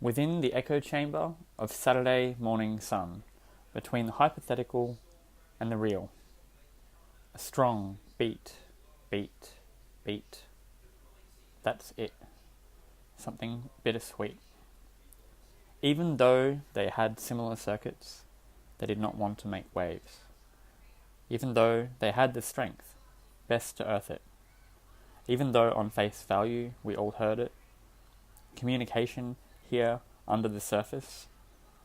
Within the echo chamber of Saturday morning sun, between the hypothetical and the real, a strong beat, beat, beat. That's it. Something bittersweet. Even though they had similar circuits, they did not want to make waves. Even though they had the strength, best to earth it. Even though on face value we all heard it, communication here under the surface,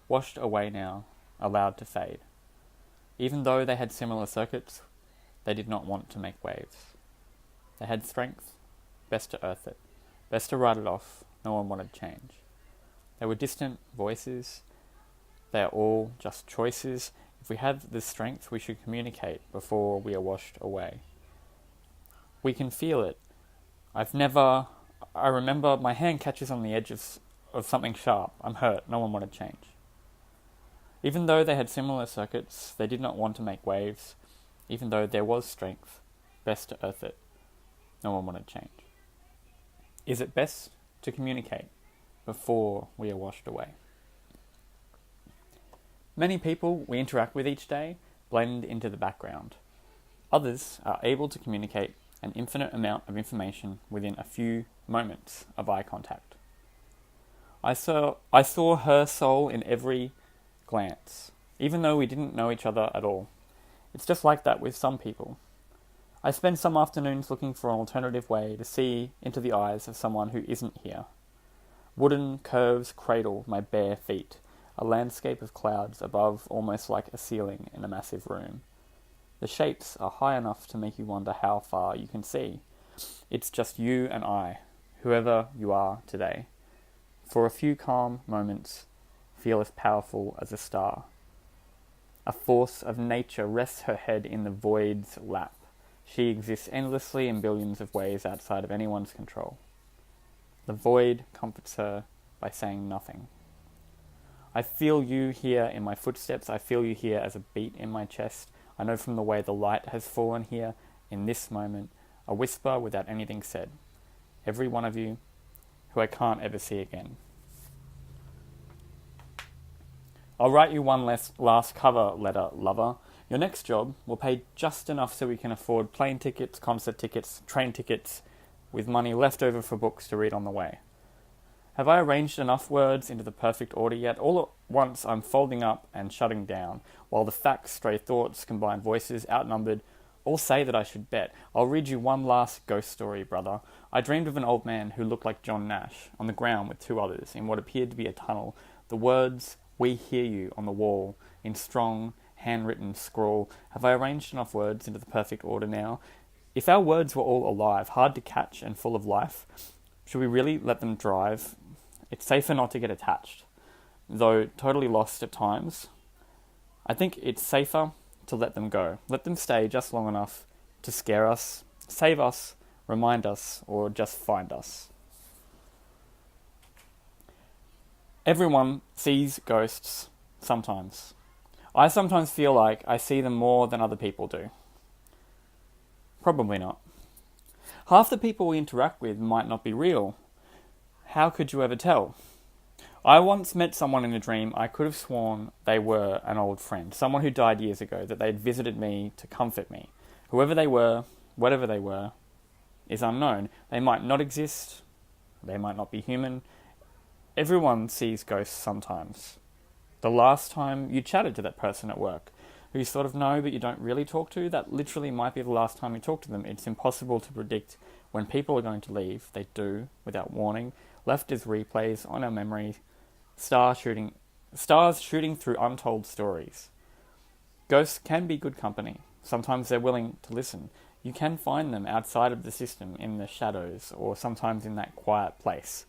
washed away now, allowed to fade. Even though they had similar circuits, they did not want to make waves. They had strength, best to earth it, best to write it off, no one wanted change. They were distant voices, they are all just choices. If we have the strength, we should communicate before we are washed away. We can feel it. I remember my hand catches on the edge of something sharp. I'm hurt, no one wanted change. Even though they had similar circuits, they did not want to make waves. Even though there was strength, best to earth it, no one wanted change. Is it best to communicate before we are washed away? Many people we interact with each day blend into the background. Others are able to communicate an infinite amount of information within a few moments of eye contact. I saw her soul in every glance, even though we didn't know each other at all. It's just like that with some people. I spend some afternoons looking for an alternative way to see into the eyes of someone who isn't here. Wooden curves cradle my bare feet, a landscape of clouds above almost like a ceiling in a massive room. The shapes are high enough to make you wonder how far you can see. It's just you and I, whoever you are today. For a few calm moments, feel as powerful as a star. A force of nature rests her head in the void's lap. She exists endlessly in billions of ways outside of anyone's control. The void comforts her by saying nothing. I feel you here in my footsteps. I feel you here as a beat in my chest. I know from the way the light has fallen here, in this moment, a whisper without anything said. Every one of you, who I can't ever see again. I'll write you one last cover letter, lover. Your next job will pay just enough so we can afford plane tickets, concert tickets, train tickets, with money left over for books to read on the way. Have I arranged enough words into the perfect order yet? All at once I'm folding up and shutting down, while the facts, stray thoughts, combined voices, outnumbered, all say that I should bet. I'll read you one last ghost story, brother. I dreamed of an old man who looked like John Nash, on the ground with two others, in what appeared to be a tunnel. The words, "We hear you," on the wall, in strong, handwritten scrawl. Have I arranged enough words into the perfect order now? If our words were all alive, hard to catch and full of life, should we really let them drive? It's safer not to get attached, though totally lost at times. I think it's safer to let them go. Let them stay just long enough to scare us, save us, remind us, or just find us. Everyone sees ghosts sometimes. I sometimes feel like I see them more than other people do. Probably not. Half the people we interact with might not be real. How could you ever tell? I once met someone in a dream I could have sworn they were an old friend, someone who died years ago, that they'd visited me to comfort me. Whoever they were, whatever they were, is unknown. They might not exist, they might not be human. Everyone sees ghosts sometimes. The last time you chatted to that person at work, who you sort of know but you don't really talk to, that literally might be the last time you talk to them. It's impossible to predict when people are going to leave. They do, without warning, left as replays on our memory, stars shooting through untold stories. Ghosts can be good company. Sometimes they're willing to listen. You can find them outside of the system, in the shadows, or sometimes in that quiet place,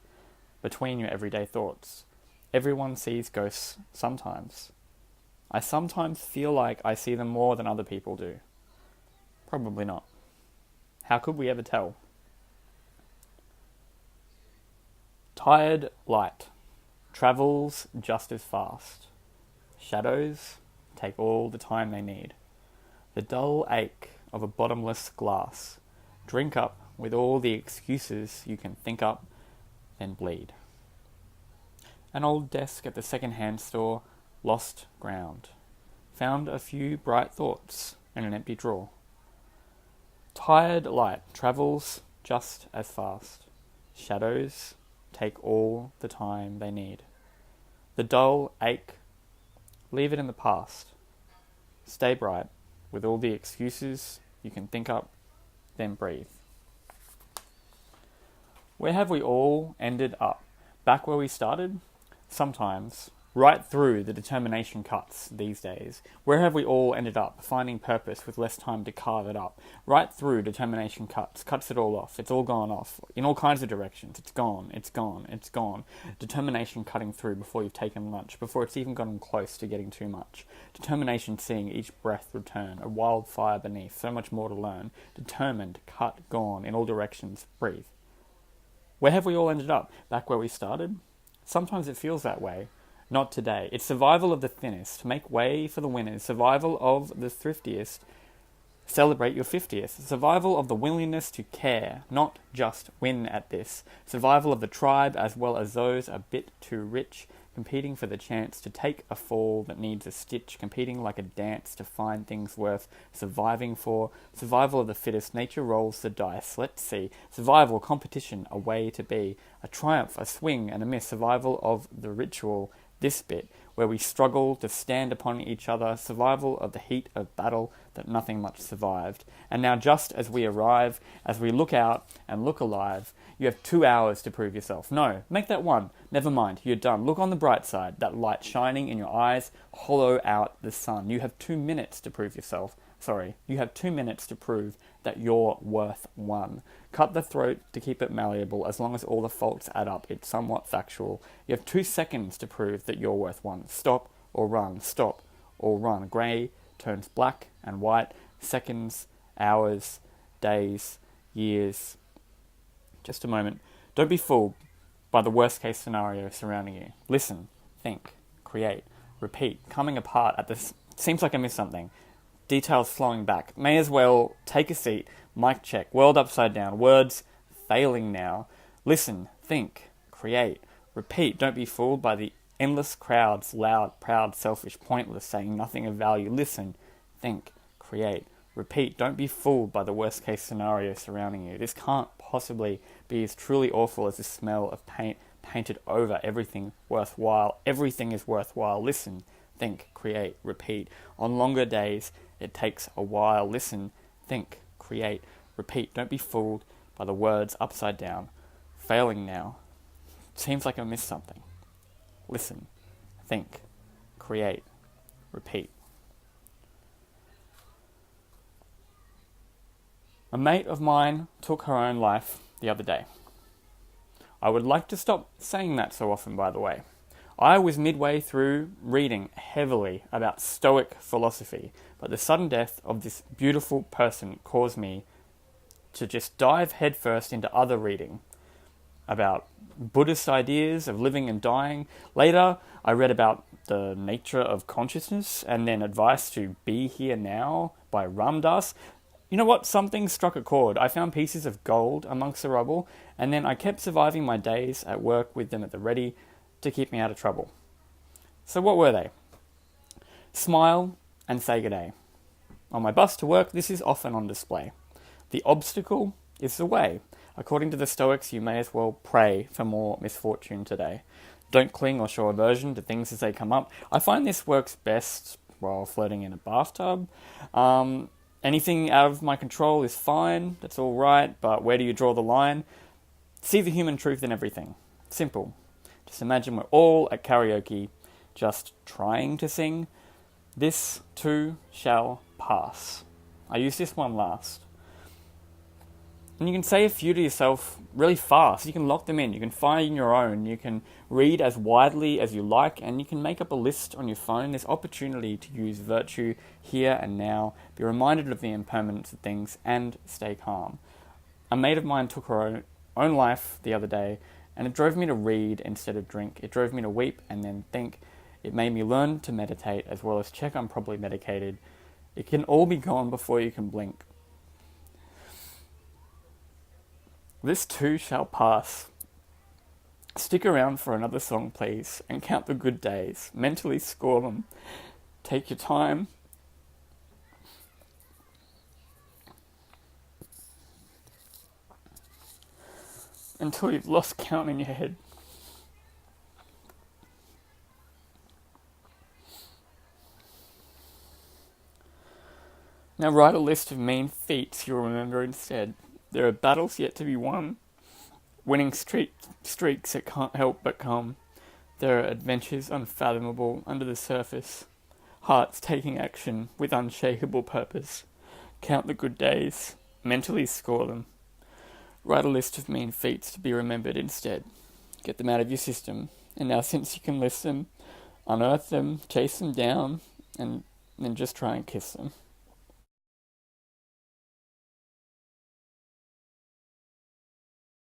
between your everyday thoughts. Everyone sees ghosts sometimes. I sometimes feel like I see them more than other people do. Probably not. How could we ever tell? Tired light travels just as fast. Shadows take all the time they need. The dull ache of a bottomless glass. Drink up with all the excuses you can think up, then bleed. An old desk at the second-hand store, lost ground. Found a few bright thoughts in an empty drawer. Tired light travels just as fast. Shadows take all the time they need. The dull ache, leave it in the past. Stay bright with all the excuses you can think up, then breathe. Where have we all ended up? Back where we started? Sometimes. Right through the determination cuts these days. Where have we all ended up? Finding purpose with less time to carve it up. Right through determination cuts it all off. It's all gone off in all kinds of directions. It's gone, it's gone, it's gone. Determination cutting through before you've taken lunch, before it's even gotten close to getting too much. Determination seeing each breath return, a wildfire beneath, so much more to learn. Determined, cut, gone, in all directions, breathe. Where have we all ended up? Back where we started? Sometimes it feels that way. Not today. It's survival of the thinnest. Make way for the winners. Survival of the thriftiest. Celebrate your 50th. Survival of the willingness to care, not just win at this. Survival of the tribe as well as those a bit too rich, competing for the chance to take a fall that needs a stitch, competing like a dance to find things worth surviving for. Survival of the fittest. Nature rolls the dice. Let's see. Survival, competition, a way to be. A triumph, a swing and a miss. Survival of the ritual. This bit, where we struggle to stand upon each other, survival of the heat of battle that nothing much survived. And now just as we arrive, as we look out and look alive, you have 2 hours to prove yourself. No, make that 1. Never mind, you're done. Look on the bright side, that light shining in your eyes, hollow out the sun. You have 2 minutes to prove yourself. You have 2 minutes to prove that you're worth 1. Cut the throat to keep it malleable. As long as all the faults add up, it's somewhat factual. You have 2 seconds to prove that you're worth 1. Stop or run. Stop or run. Grey turns black and white. Seconds, hours, days, years. Just a moment. Don't be fooled by the worst case scenario surrounding you. Listen, think, create, repeat. Coming apart at this. Seems like I missed something. Details flowing back. May as well take a seat. Mic check. World upside down. Words failing now. Listen, think, create, repeat. Don't be fooled by the endless crowds, loud, proud, selfish, pointless, saying nothing of value. Listen, think, create, repeat. Don't be fooled by the worst case scenario surrounding you. This can't possibly be as truly awful as the smell of paint painted over everything worthwhile. Everything is worthwhile. Listen, think, create, repeat. On longer days, it takes a while. Listen, think, create, repeat. Don't be fooled by the words upside down. Failing now. Seems like I missed something. Listen, think, create, repeat. A mate of mine took her own life the other day. I would like to stop saying that so often, by the way. I was midway through reading heavily about Stoic philosophy, but the sudden death of this beautiful person caused me to just dive headfirst into other reading about Buddhist ideas of living and dying. Later, I read about the nature of consciousness and then advice to be here now by Ram Dass. You know what? Something struck a chord. I found pieces of gold amongst the rubble, and then I kept surviving my days at work with them at the ready to keep me out of trouble. So what were they? Smile and say good day. On my bus to work, this is often on display. The obstacle is the way. According to the Stoics, you may as well pray for more misfortune today. Don't cling or show aversion to things as they come up. I find this works best while floating in a bathtub. Anything out of my control is fine, that's all right, but where do you draw the line? See the human truth in everything. Simple. Just imagine we're all at karaoke, just trying to sing. This too shall pass. I used this one last. And you can say a few to yourself really fast. You can lock them in. You can find your own. You can read as widely as you like, and you can make up a list on your phone. There's opportunity to use virtue here and now. Be reminded of the impermanence of things and stay calm. A mate of mine took her own life the other day, and it drove me to read instead of drink. It drove me to weep and then think. It made me learn to meditate as well as check I'm properly medicated. It can all be gone before you can blink. This too shall pass. Stick around for another song, please, and count the good days. Mentally score them. Take your time. Until you've lost count in your head. Now write a list of mean feats you'll remember instead. There are battles yet to be won, winning streaks that can't help but come. There are adventures unfathomable under the surface, hearts taking action with unshakable purpose. Count the good days, mentally score them. Write a list of mean feats to be remembered instead. Get them out of your system, and now since you can list them, unearth them, chase them down, and then just try and kiss them.